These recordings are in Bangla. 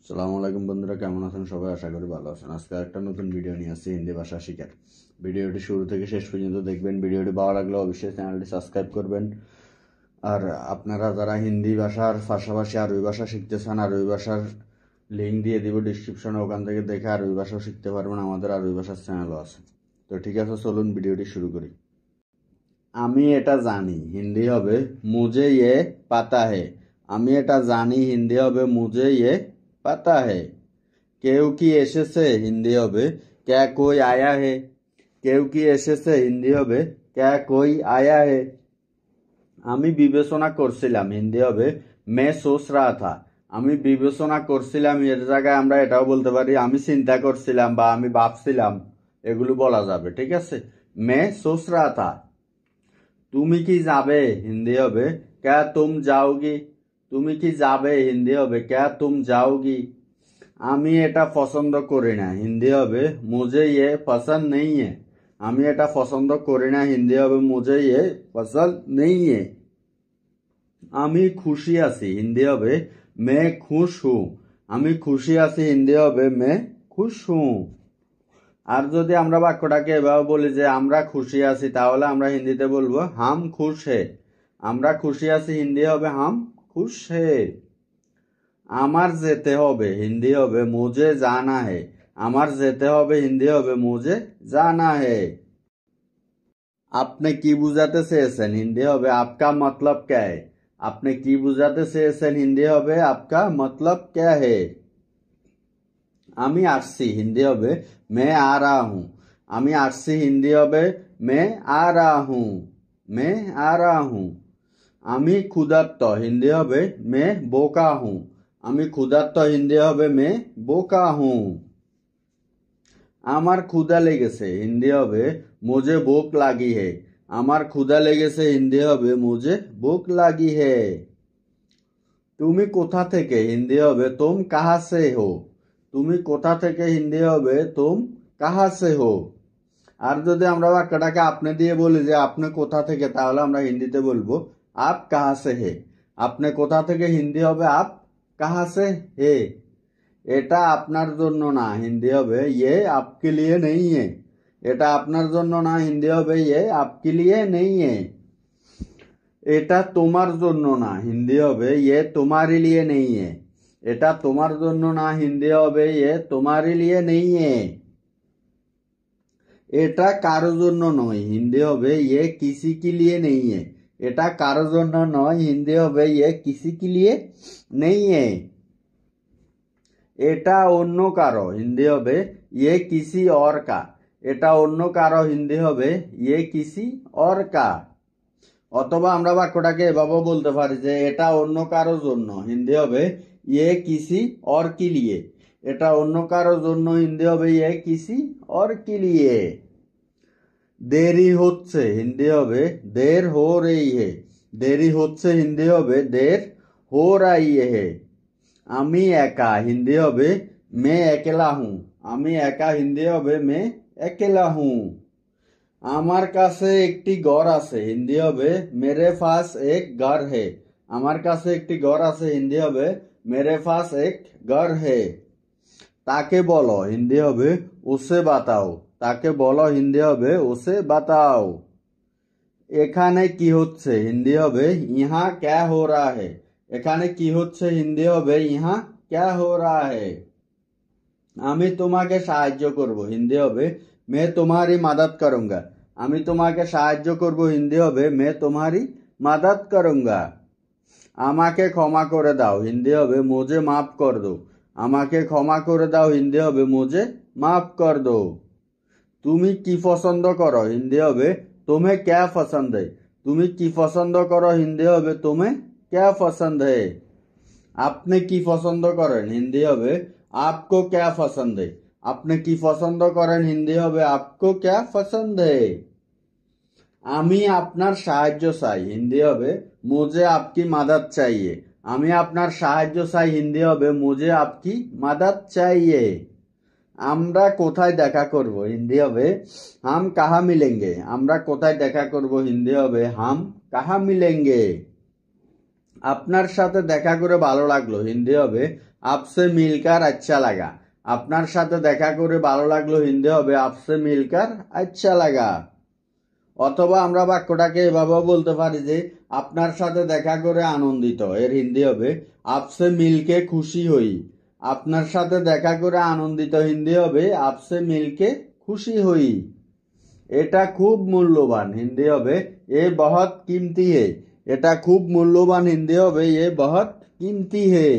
সালামু আলাইকুম বন্ধুরা, কেমন আছেন সবাই? আশা করি ভালো আছেন। আজকে একটা নতুন ভিডিও নিয়ে আসছি হিন্দি ভাষা শিখার। ভিডিওটি শুরু থেকে শেষ পর্যন্ত দেখবেন। ভিডিওটি ভালো লাগলে অবশ্যই চ্যানেলটি সাবস্ক্রাইব করবেন। আর আপনারা যারা হিন্দি ভাষার পাশাপাশি আরবি ভাষা শিখতে চান, আরবি ভাষার লিঙ্ক দিয়ে দিব ডিসক্রিপশনে, ওখান থেকে দেখে আরবি ভাষাও শিখতে পারবেন। আমাদের আরবি ভাষার চ্যানেলও আছে। তো ঠিক আছে, চলুন ভিডিওটি শুরু করি। আমি এটা জানি হিন্দি হবে মুঝে ইয়ে পাতা হে। আমি এটা জানি হিন্দি হবে মুঝে ইয়ে পাতা হে। কেউ কি এসেছে হিন্দি হবে ক্যা কই আয়া হে। কেউ কি এসেছে হিন্দি হবে ক্যা কই আয়া হে। আমি বিবেচনা করছিলাম হিন্দি হবে মে সোচ রা থা। আমি বিবেচনা করছিলাম এর জায়গায় আমরা এটাও বলতে পারি আমি চিন্তা করছিলাম বা আমি ভাবছিলাম, এগুলো বলা যাবে। ঠিক আছে, মে সোচ রা থা। তুমি কি যাবে হিন্দি হবে ক্যা তুম যাওগি। তুমি কি যাবে হিন্দি হবে ক্যা তুম যাওগি। আমি এটা পছন্দ করি না হিন্দি হবে মুঝে ইয়ে পছন্দ নেই হে। আমি এটা পছন্দ করি না হিন্দি হবে মুঝে ইয়ে পছন্দ নেই হে। আমি খুশি আছি হিন্দি হবে মে খুশ হু। আমি খুশি আছি হিন্দি হবে মে খুশ হু। আর যদি আমরা বাক্যটাকে এভাবে বলি যে আমরা খুশি আছি, তাহলে আমরা হিন্দিতে বলবো হাম খুশ হে। আমরা খুশি আছি হিন্দি হবে হাম খুশ হে। আমার যেতে হবে হিন্দি হবে মুঝে জানা হে। আমার যেতে হবে হিন্দি হবে মুঝে জানা হে। আপনি কি বুঝাতে চেয়েছেন হিন্দি হবে আপকা মতলব ক্যা হে। আপনি কি বুঝাতে চেয়েছেন হিন্দি হবে আপকা মতলব ক্যা হে। আমি আসছি হিন্দি হবে মে আ রা হুঁ। আমি আসছি হিন্দি হবে মে আ রা হুঁ। মে আ রা হুঁ। আমি ক্ষুধার্ত হিন্দি হবে মে বোকা হুঁ। আমি ক্ষুধার্ত হিন্দি হবে মে বোকা হুঁ। আমার ক্ষুধা লেগেছে হিন্দি হবে মুঝে ভুক লাগি হে। আমার ক্ষুধা লেগেছে হিন্দি হবে মুঝে ভুক লাগি হে। তুমি কোথা থেকে হিন্দি হবে তুম কাহা সে হো। তুমি কোথা থেকে হিন্দি হবে তুম কাহা সে হো। আর যদি আমরা বাক্যটাকে আপনি দিয়ে বলি যে আপনি কোথা থেকে, তাহলে আমরা হিন্দিতে বলবো আপ কাহা সে হে। আপনি কোথা থেকে হিন্দি হবে আপ কাহা সে হে। এটা আপনার জন্য না হিন্দি হবে ইয়ে আপকে লিয়ে নেই হে। এটা আপনার জন্য না হিন্দি হবে ইয়ে আপকে লিয়ে নেই হে। এটা তোমার জন্য না হিন্দি হবে ইয়ে তোমারি লিয়ে নেই হে। এটা তোমার জন্য না হিন্দি হবে ইয়ে তোমারি লিয়ে নেই হে। এটা কারো জন্য নয় হিন্দি হবে ইয়ে কিসি কি লিয়ে নেই হে। এটা কারো জন্য নয় হিন্দি হবে ইয়ে কিসি কি লিয়ে নেই হে। এটা অন্য কারো হিন্দি হবে ইয়ে কিসি অর কা। এটা অন্য কারো হিন্দি হবে ইয়ে কিসি অর কা। অথবা আমরা বাক্যটাকে এভাবে বলতে পারি যে এটা অন্য কারো জন্য হিন্দি হবে ইয়ে কিসি অর কি লিয়ে। এটা অন্য কারো জন্য হিন্দি হবে ইয়ে কিসি অর কি লিয়ে। দেরি হচ্ছে হিন্দি হবে দের হো রही है। দেরি হচ্ছে হিন্দি হবে দের हो रही है। আমি একা হিন্দি হবে মে একেলা হুঁ। আমি একা হিন্দি হবে মে একেলা হুঁ। আমার কাছে একটি ঘর আছে হিন্দি হবে মেরে পাস এক ঘর হে। আমার কাছে একটি ঘর আছে হিন্দি হবে মেরে পাস এক ঘর হে। তাকে বলো হিন্দি হবে উসে বাতাও। তাকে বলো হিন্দি হবে উসে বাতাও। এখানে কি হচ্ছে হিন্দি হবে ইহা ক্যা হো রা হে। এখানে কি হচ্ছে হিন্দি হবে ইহা ক্যা হো রা হে। আমি তোমাকে সাহায্য করব হিন্দি হবে মে তোমারি মাদত করুঙ্গা। আমি তোমাকে সাহায্য করব হিন্দি হবে মে তোমারি মাদত করুঙ্গা। আমাকে ক্ষমা করে দাও হিন্দি হবে মুঝে মাফ কর দো। আমাকে ক্ষমা করে দাও হিন্দি হবে মুঝে মাফ কর দো। তুমি কি পছন্দ করো হিন্দি হবে तुम्हें क्या पसंद है। তুমি কি পছন্দ করো হিন্দি হবে तुम्हें क्या पसंद है। আপনি কি পছন্দ করেন হিন্দি হবে आपको क्या पसंद है। আপনি কি পছন্দ করেন হিন্দি হবে आपको क्या पसंद है। আমি আপনার সাহায্য চাই হিন্দি হবে মুঝে आपकी मदद चाहिए। আমি আপনার সাহায্য চাই হিন্দি হবে মুঝে आपकी मदद चाहिए। আমরা কোথায় দেখা করব হিন্দি হবে হাম কাহা মিলেঙ্গে। আমরা কোথায় দেখা করব হিন্দি হবে হাম কাহা মিলেঙ্গে। আপনার সাথে দেখা করে ভালো লাগলো হিন্দি হবে आपसे मिलकर अच्छा लगा। আপনার সাথে দেখা করে ভালো লাগলো হিন্দি হবে आपसे मिलकर अच्छा लगा। অথবা আমরা বাক্যটাকে এভাবেও বলতে পারি যে আপনার সাথে দেখা করে আনন্দিত, এর হিন্দি হবে आपसे मिलके खुशी हुई। আপনার সাথে দেখা করে আনন্দিত হিন্দি হবে आपसे मिलके खुशी हुई। এটা খুব মূল্যবান হিন্দি হবে এ बहुत कीमती है। এটা খুব মূল্যবান হিন্দি হবে এ बहुत कीमती है।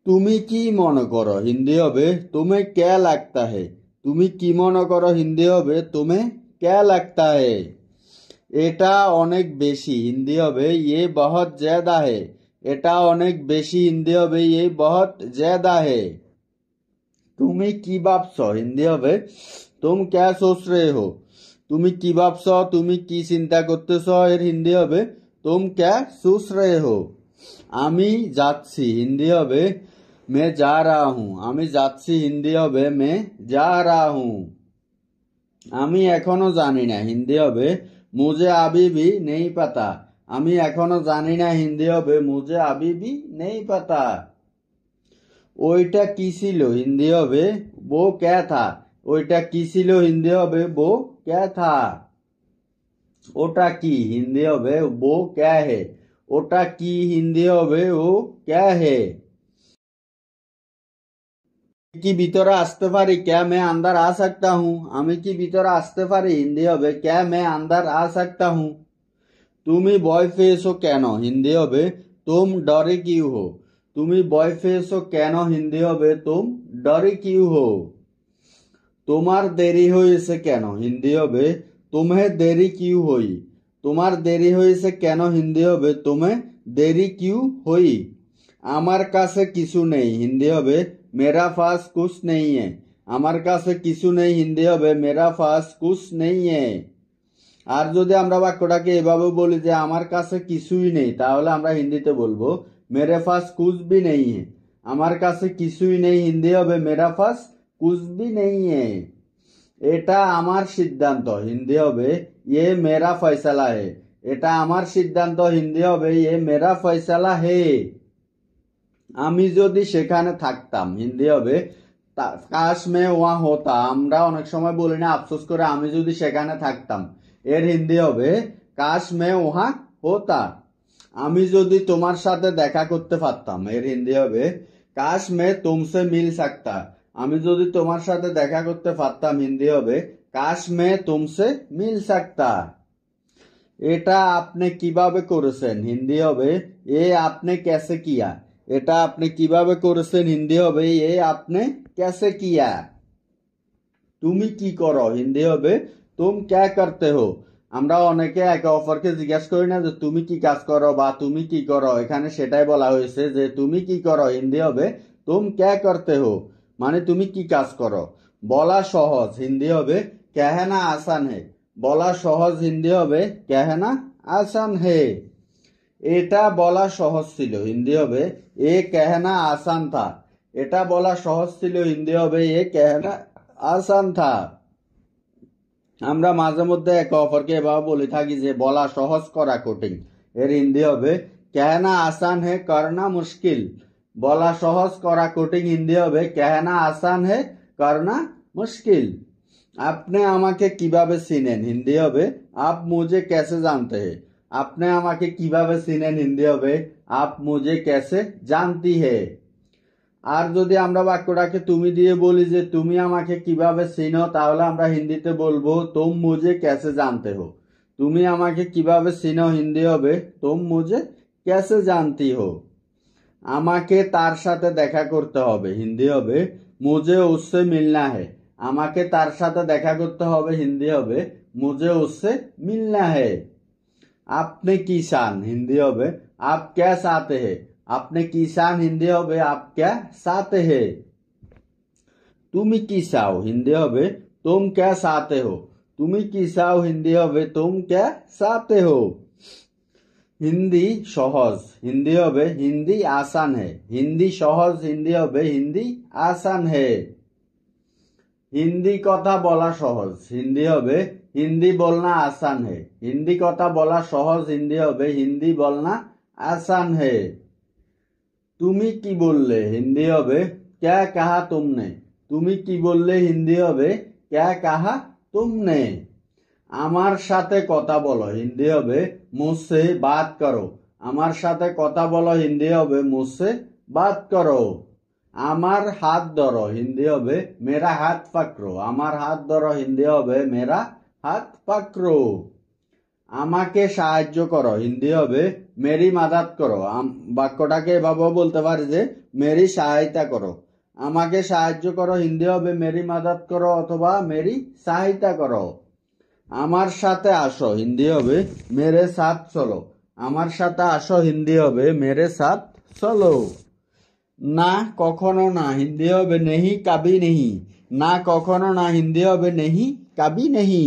তুমি কি মনে করো হিন্দি হবে तुम्हें क्या लगता है। তুমি কি মনে করো হিন্দি হবে तुम्हें क्या लगता है। এটা অনেক বেশি হিন্দি হবে ये बहुत ज्यादा है। এটা অনেক বেশি হিন্দি হবে ये बहुत ज्यादा है। তুমি কি ভাবছো হিন্দি হবে तुम क्या सोच रहे हो। তুমি কি ভাবছো তুমি কি চিন্তা করতেছো এর হিন্দি হবে तुम क्या सोच रहे हो। আমি যাচ্ছি হিন্দি হবে मैं जा रहा हूँ। আমি যাচ্ছি হিন্দি হবে मैं जा रहा हूँ। আমি এখনো জানি না হিন্দি হবে मुझे अभी भी नहीं पता। আমি এখনো জানি না হিন্দি হবে मुझे अभी भी नहीं पता। ওইটা কি ছিল হিন্দি হবে वो क्या था। ওইটা কি ছিল হিন্দি হবে वो क्या था। ওটা কি হিন্দি হবে वो क्या है। ওটা কি হিন্দি হবে वो क्या है। কি ভিতরে আসতে পারি क्या मैं अंदर आ सकता हूँ। আমি কি ভিতরে আসতে পারি হিন্দি হবে क्या मैं अंदर आ सकता हूँ। তুমি ভয় পেয়েছো কেন হিন্দি হবে तुम डरे क्यों हो। তুমি ভয় পেয়েছো কেন হিন্দি হবে तुम डरे क्यों हो। তোমার দেরি হয়েছে কেন হিন্দি হবে तुम्हें देरी क्यों हुई। তোমার দেরি হয়েছে কেন হিন্দি হবে तुम्हें देरी क्यों हुई। আমার কাছে কিছু নেই হিন্দি হবে मेरा पास कुछ नहीं है। আমার কাছে কিছু নেই হিন্দি হবে मेरा पास कुछ नहीं है। আর যদি আমরা বাক্যটাকে এভাবে বলি যে আমার কাছে কিছুই নেই তাহলে আমরা হিন্দিতে বলবো मेरे पास कुछ भी नहीं है। আমার কাছে কিছুই নেই হিন্দি হবে मेरा पास कुछ भी नहीं है। এটা আমার সিদ্ধান্ত হিন্দি হবে ये मेरा फैसला है। এটা আমার সিদ্ধান্ত হিন্দি হবে ये मेरा फैसला है। আমি যদি সেখানে থাকতাম হিন্দি হবে কাশ মে ওয়া হতা। আমরা অনেক সময় বলি না আফসোস করে আমি যদি সেখানে থাকতাম, এর হিন্দি হবে কাশ মে ওহা হতা। আমি যদি তোমার সাথে দেখা করতে পারতাম, এর হিন্দি হবে কাশ মে তুমসে মিল সাকতা। আমি যদি তোমার সাথে দেখা করতে পারতাম হিন্দি হবে কাশ মে তুমসে মিল সাকতা। এটা আপনি কিভাবে করেছেন হিন্দি হবে এ আপনি कैसे किया। এটা আপনি কিভাবে করেছেন হিন্দি হবে এ আপনি कैसे किया। তুমি কি করো হিন্দি হবে तुम क्या करते हो। আমরা অনেকে একে অপরকে জিজ্ঞাসা করি না যে তুমি কি কাজ করো বা তুমি কি করো, এখানে সেটাই বলা হয়েছে যে তুমি কি করো হিন্দি হবে तुम क्या करते हो, মানে তুমি কি কাজ করো। বলা সহজ হিন্দি হবে कहना आसान है। বলা সহজ হিন্দি হবে कहना आसान है। এটা বলা সহজ ছিল হিন্দি হবে এ कहना आसान था। এটা বলা সহজ ছিল হিন্দি হবে এ कहना आसान था। আমরা মাঝে মধ্যে একে অপরকে এভাবে বলে থাকি যে বলা সহজ করা কঠিন, এর হিন্দি হবে कहना आसान है करना मुश्किल। বলা সহজ করা কঠিন হিন্দি হবে कहना आसान है करना मुश्किल। আপনি আমাকে কিভাবে চিনেন হিন্দি হবে आप मुझे कैसे जानते हैं। আপনি আমাকে কিভাবে চিনেন হিন্দি হবে आप मुझे कैसे जानती है। আর যদি আমরা বাক্যটাকে তুমি দিয়ে বলি যে তুমি আমাকে কিভাবে চিনো তাহলে আমরা হিন্দিতে বলবো तुम मुझे कैसे जानते हो। তুমি আমাকে কিভাবে চিনো হিন্দি হবে तुम मुझे कैसे जानती हो। আমাকে তার সাথে দেখা করতে হবে হিন্দি হবে मुझे उससे मिलना है। আমাকে তার সাথে দেখা করতে হবে হিন্দি হবে मुझे उससे मिलना है। আপনি কি চান হিন্দি হবে आप क्या चाहते हैं। আপনি কি চান হিন্দি হবে आप क्या चाहते हैं। তুমি কি চাও হিন্দি হবে तुम क्या चाहते हो। তুমি কি চাও হিন্দি হবে तुम क्या चाहते हो। হিন্দি সহজ হিন্দি হবে হিন্দি आसान है। হিন্দি সহজ হিন্দি হবে হিন্দি आसान है। হিন্দি কথা বলা সহজ হিন্দি হবে হিন্দি बोलना आसान है। হিন্দি কথা বলা সহজ হিন্দি হবে হিন্দি बोलना आसान है। তুমি কি বললে হিন্দি হবে ক্যা কাহা তুমনে। তুমি কি বললে হিন্দি হবে ক্যা কাহা তুমনে। আমার সাথে কথা বলো হিন্দি হবে মুঝসে বাত করো। আমার সাথে কথা বলো হিন্দি হবে মুঝসে বাত করো। আমার হাত ধরো হিন্দি হবে মেরা হাত পাকড়ো। আমার হাত ধরো হিন্দি হবে মেরা হাত পাকড়ো। আমাকে সাহায্য করো হিন্দি হবে মেরি মাদাত করো। বাক্যটাকে এভাবে বলতে পারি যে মেরি সহায়তা করো। আমাকে সাহায্য করো হিন্দি হবে মেরি মাদাত করো অথবা মেরি সহায়তা করো। আমার সাথে আসো হিন্দি হবে মেরে সাথ চলো। আমার সাথে আসো হিন্দি হবে মেরে সাথ চলো। না কখনো না হিন্দি হবে নেহি কাবি নেহি। না কখনো না হিন্দি হবে নেহি কাবি নেহি।